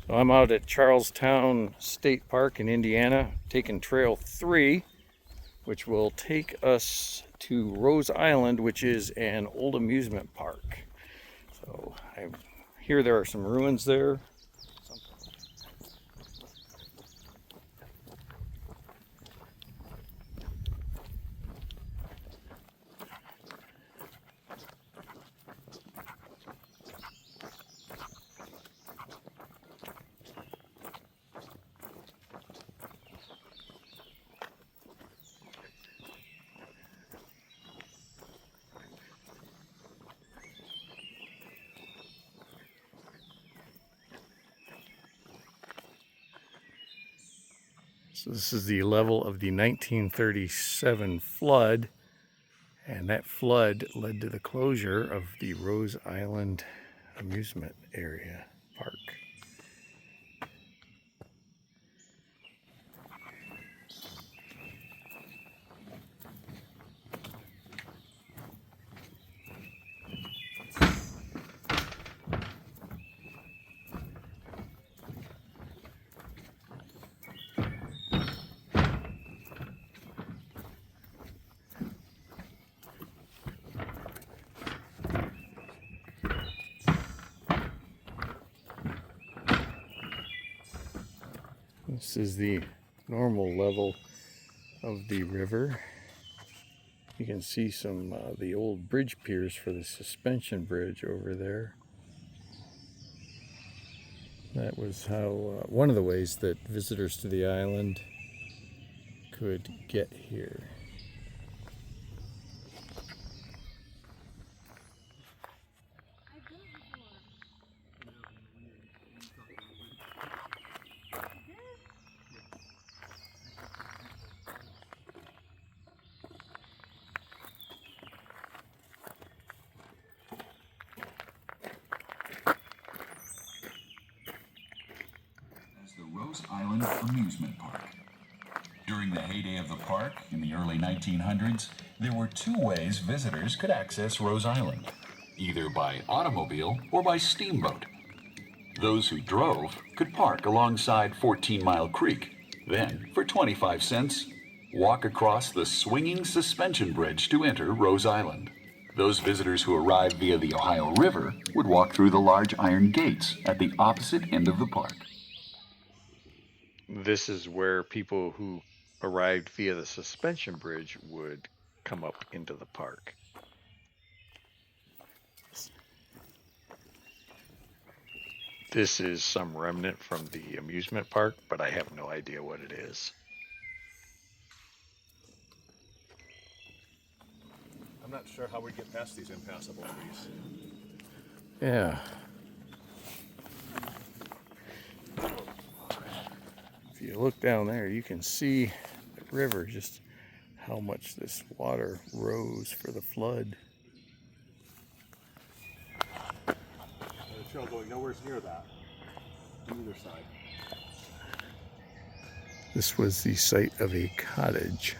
So I'm out at Charlestown State Park in Indiana, taking Trail 3, which will take us to Rose Island, which is an old amusement park. So I hear there are some ruins there. So this is the level of the 1937 flood, and that flood led to the closure of the Rose Island amusement area park. This is the normal level of the river. You can see some the old bridge piers for the suspension bridge over there. That was how one of the ways that visitors to the island could get here. Rose Island Amusement Park. During the heyday of the park in the early 1900s, there were two ways visitors could access Rose Island, either by automobile or by steamboat. Those who drove could park alongside 14 Mile Creek, then, for 25 cents, walk across the swinging suspension bridge to enter Rose Island. Those visitors who arrived via the Ohio River would walk through the large iron gates at the opposite end of the park. This is where people who arrived via the suspension bridge would come up into the park. This is some remnant from the amusement park, but I have no idea what it is. I'm not sure how we get past these impassable trees. Yeah. If you look down there, you can see the river, just how much this water rose for the flood. The trail going nowhere near that on either side. This was the site of a cottage.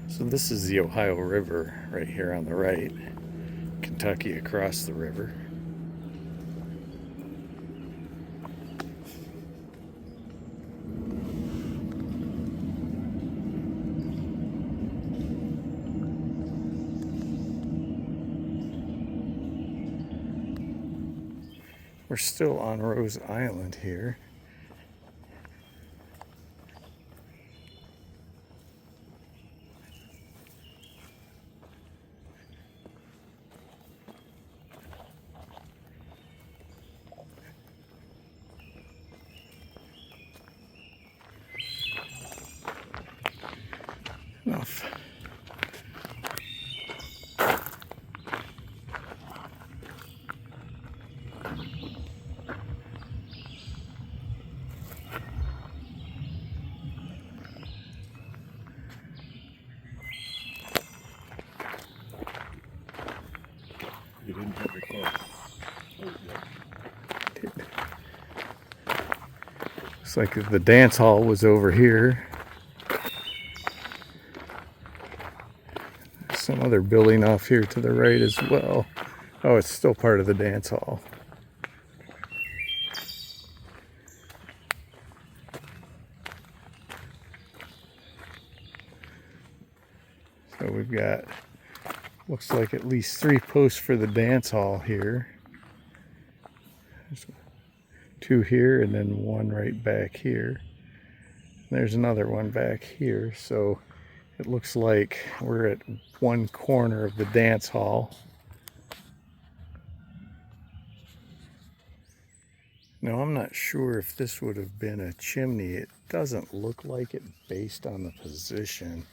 So this is the Ohio River right here on the right. Kentucky across the river. We're still on Rose Island here. Enough. Looks like the dance hall was over here. There's some other building off here to the right as well. Oh, it's still part of the dance hall. So we've got, looks like at least 3 posts for the dance hall here. There's 2 here and then 1 right back here. There's another one back here. So it looks like we're at one corner of the dance hall. Now I'm not sure if this would have been a chimney. It doesn't look like it based on the position.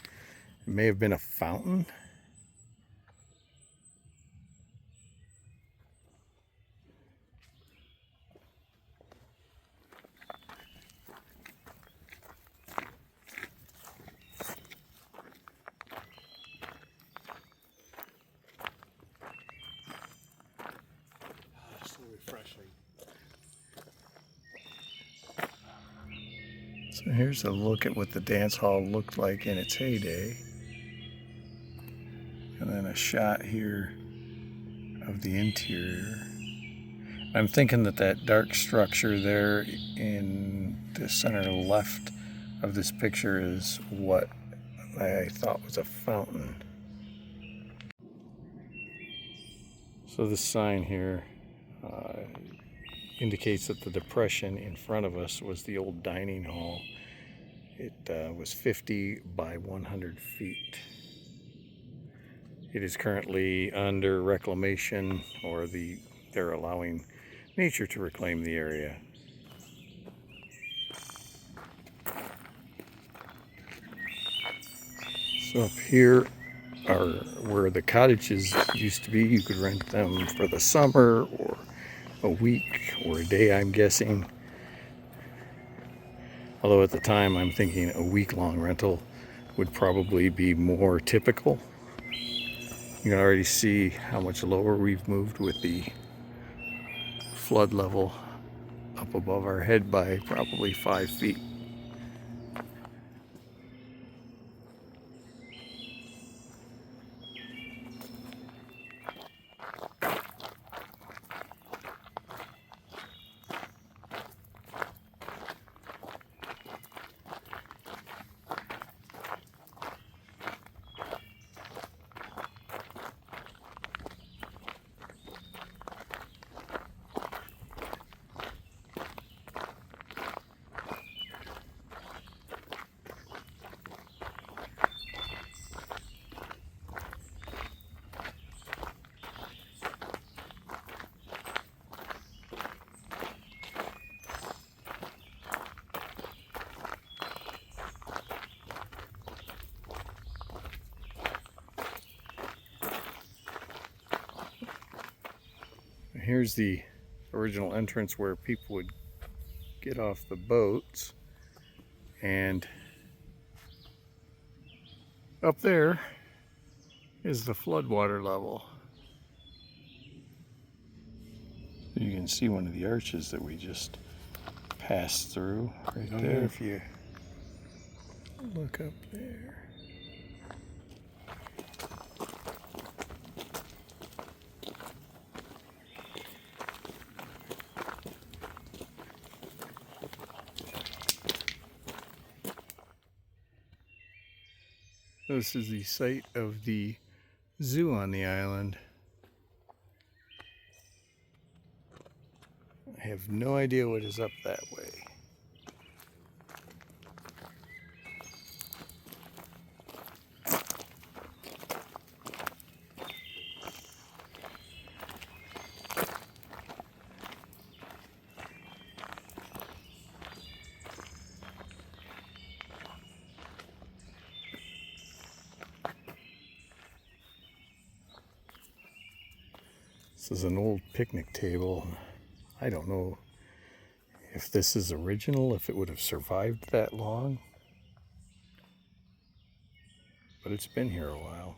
It may have been a fountain. So refreshing. So here's a look at what the dance hall looked like in its heyday. And then a shot here of the interior. I'm thinking that that dark structure there in the center left of this picture is what I thought was a fountain. So this sign here indicates that the depression in front of us was the old dining hall. It was 50 by 100 feet. It is currently under reclamation, or they're allowing nature to reclaim the area. So up here are where the cottages used to be. You could rent them for the summer or a week or a day, I'm guessing. Although at the time I'm thinking a week-long rental would probably be more typical. You can already see how much lower we've moved with the flood level up above our head by probably 5 feet. Here's the original entrance where people would get off the boats, and up there is the floodwater level. You can see one of the arches that we just passed through right there if you look up there. This is the site of the zoo on the island. I have no idea what is up that way. This is an old picnic table. I don't know if this is original, if it would have survived that long, but it's been here a while.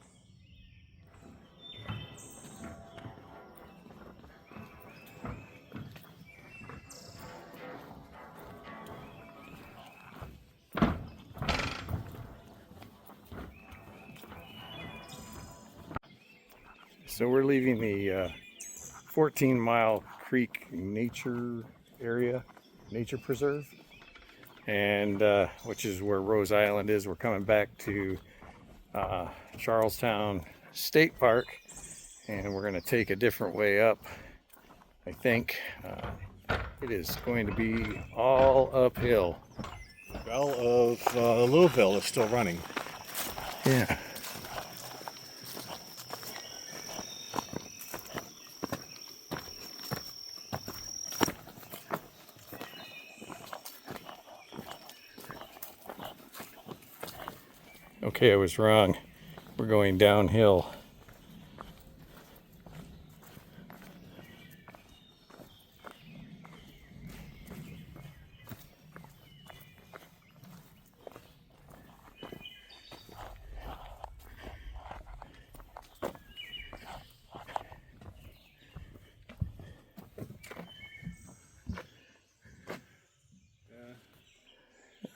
So we're leaving the 14 Mile Creek Nature Preserve, and which is where Rose Island is. We're coming back to Charlestown State Park, and we're going to take a different way up. I think it is going to be all uphill. Bell of Louisville is still running. Yeah. Okay, I was wrong. We're going downhill.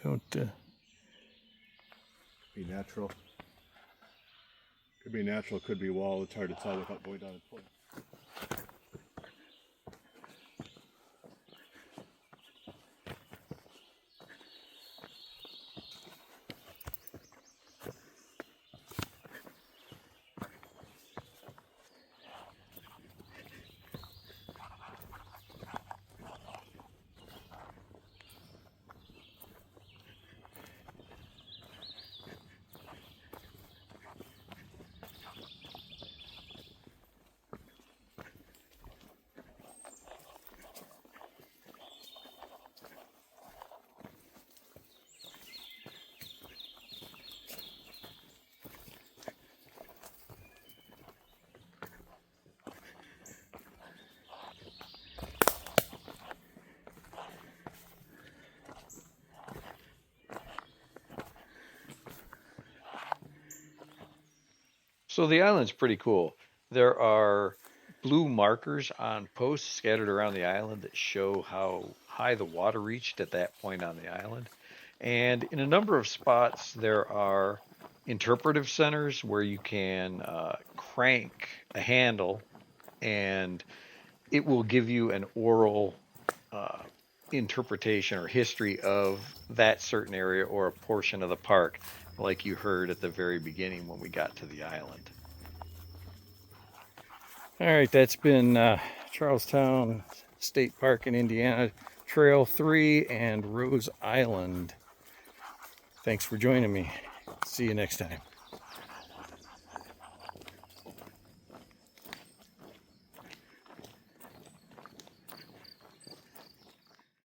Don't Be natural. Could be natural, could be wall. It's hard to tell without going down a cliff. So the island's pretty cool. There are blue markers on posts scattered around the island that show how high the water reached at that point on the island. And in a number of spots, there are interpretive centers where you can crank a handle and it will give you an oral uh, interpretation or history of that certain area or a portion of the park, like you heard at the very beginning when we got to the island. All right, that's been Charlestown State Park in Indiana, Trail 3 and Rose Island. Thanks for joining me. See you next time.